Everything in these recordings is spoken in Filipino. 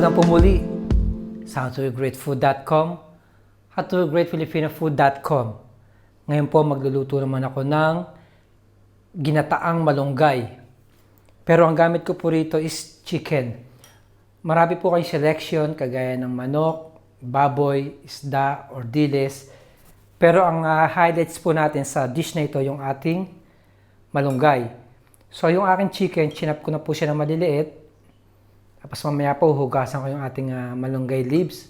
Welcome po muli sa howtogreatfood.com, howtogreatfilipinofood.com. Ngayon po magluluto naman ako ng ginataang malunggay. Pero ang gamit ko po rito is chicken. Marami po kayong selection kagaya ng manok, baboy, isda, or dilis. Pero ang highlights po natin sa dish na ito yung ating malunggay. So yung aking chicken, chinap ko na po siya na maliliit. Tapos mamaya po hugasan ko yung ating malunggay leaves.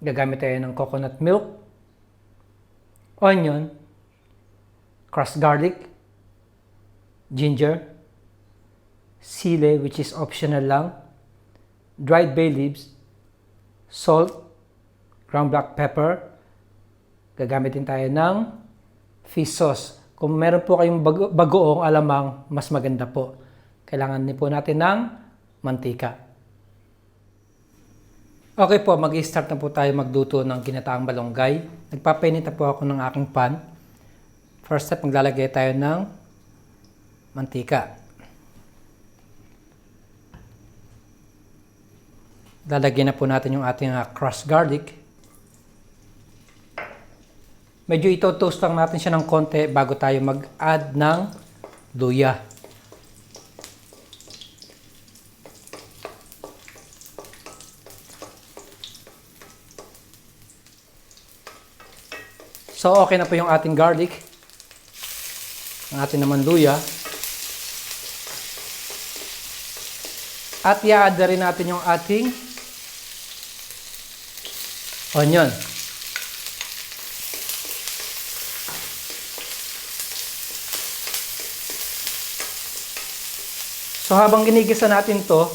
Gagamit tayo ng coconut milk, onion, crushed garlic, ginger, sili which is optional lang, dried bay leaves, salt, ground black pepper. Gagamit din tayo ng fish sauce. Kung meron po kayong bagoong alamang, mas maganda po. Kailangan din po natin ng mantika. Okay po, mag-start na po tayo magluto ng ginataang malunggay. Nagpapainit na po ako ng aking pan. First step, maglalagay tayo ng mantika. Lalagyan na po natin yung ating crushed garlic. Medyo ito-toast lang natin siya ng konti bago tayo mag-add ng luya. So, okay na po yung ating garlic. Ang ating naman luya. At i-add na rin natin yung ating onion. So, habang ginigisa natin to,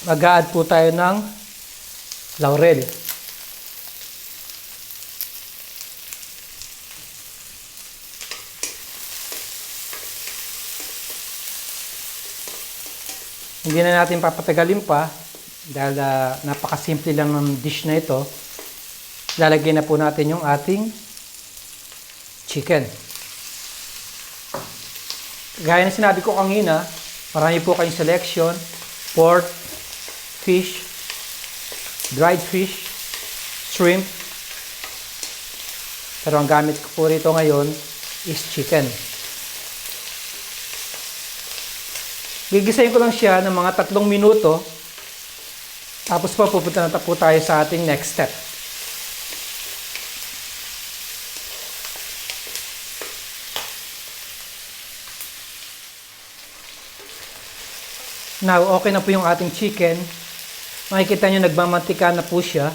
mag-a-add po tayo ng laurel. Hindi na natin papatagalin pa dahil napakasimple lang ng dish na ito. Lalagyan na po natin yung ating chicken. Gaya na sinabi ko kanina, marami po kayong selection: pork, fish, dried fish, shrimp. Pero ang gamit ko po rito ngayon is chicken. Gigisayin ko lang siya ng mga 3 minuto. Tapos po, pupunta na po tayo sa ating next step. Now, okay na po yung ating chicken. Makikita nyo, nagmamantika na po siya.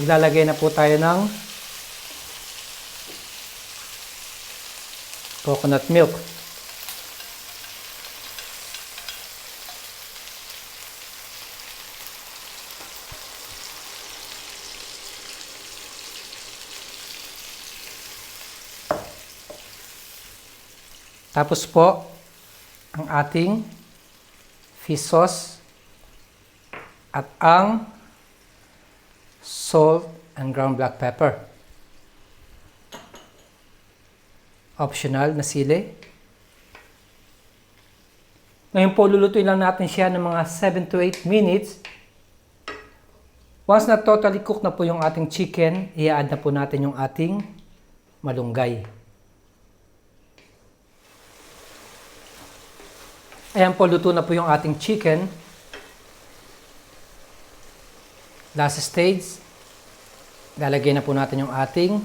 Maglalagay na po tayo ng coconut milk. Tapos po, ang ating fish sauce at ang salt and ground black pepper. Optional na sili. Ngayon po, lulutuin lang natin siya ng mga 7 to 8 minutes. Once na totally cooked na po yung ating chicken, i-add na po natin yung ating malunggay. Ayan po, luto na po yung ating chicken. Last stage, lalagyan na po natin yung ating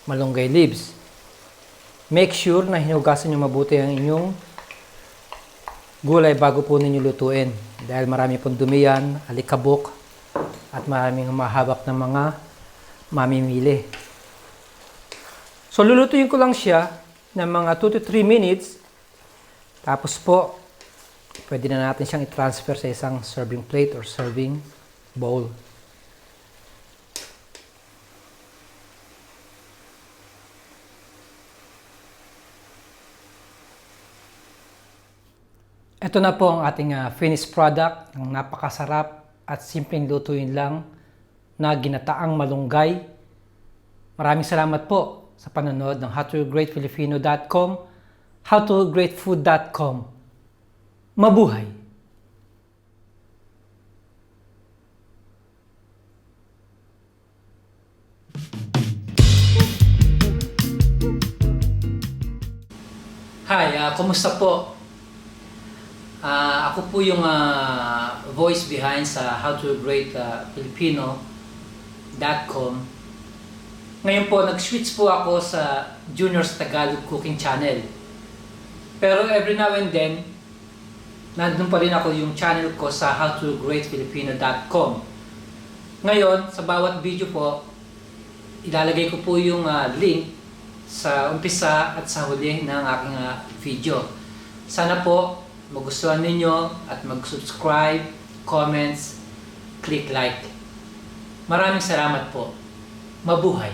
malunggay leaves. Make sure na hinugasan nyo mabuti ang inyong gulay bago po ninyo lutuin. Dahil marami pong dumi yan, alikabok, at maraming humahawak ng mga mamimili. So, lulutuin ko lang siya ng mga 2 to 3 minutes. Tapos po, pwede na natin siyang i-transfer sa isang serving plate or serving bowl. Ito na po ang ating finished product, ang napakasarap at simpleng lutuin lang na ginataang malunggay. Maraming salamat po sa panonood ng howtogreatfilipino.com. howtogreatfood.com. Mabuhay! Hi, kumusta po? Ako po yung voice behind sa howtogreatfilipino.com. Ngayon po, nag-switch po ako sa Junior's Tagalog Cooking Channel. Pero every now and then, nandun pa rin ako yung channel ko sa howtogreatfilipino.com. Ngayon, sa bawat video po, ilalagay ko po yung link sa umpisa at sa huli ng aking video. Sana po magustuhan ninyo at mag-subscribe, comments, click like. Maraming salamat po. Mabuhay!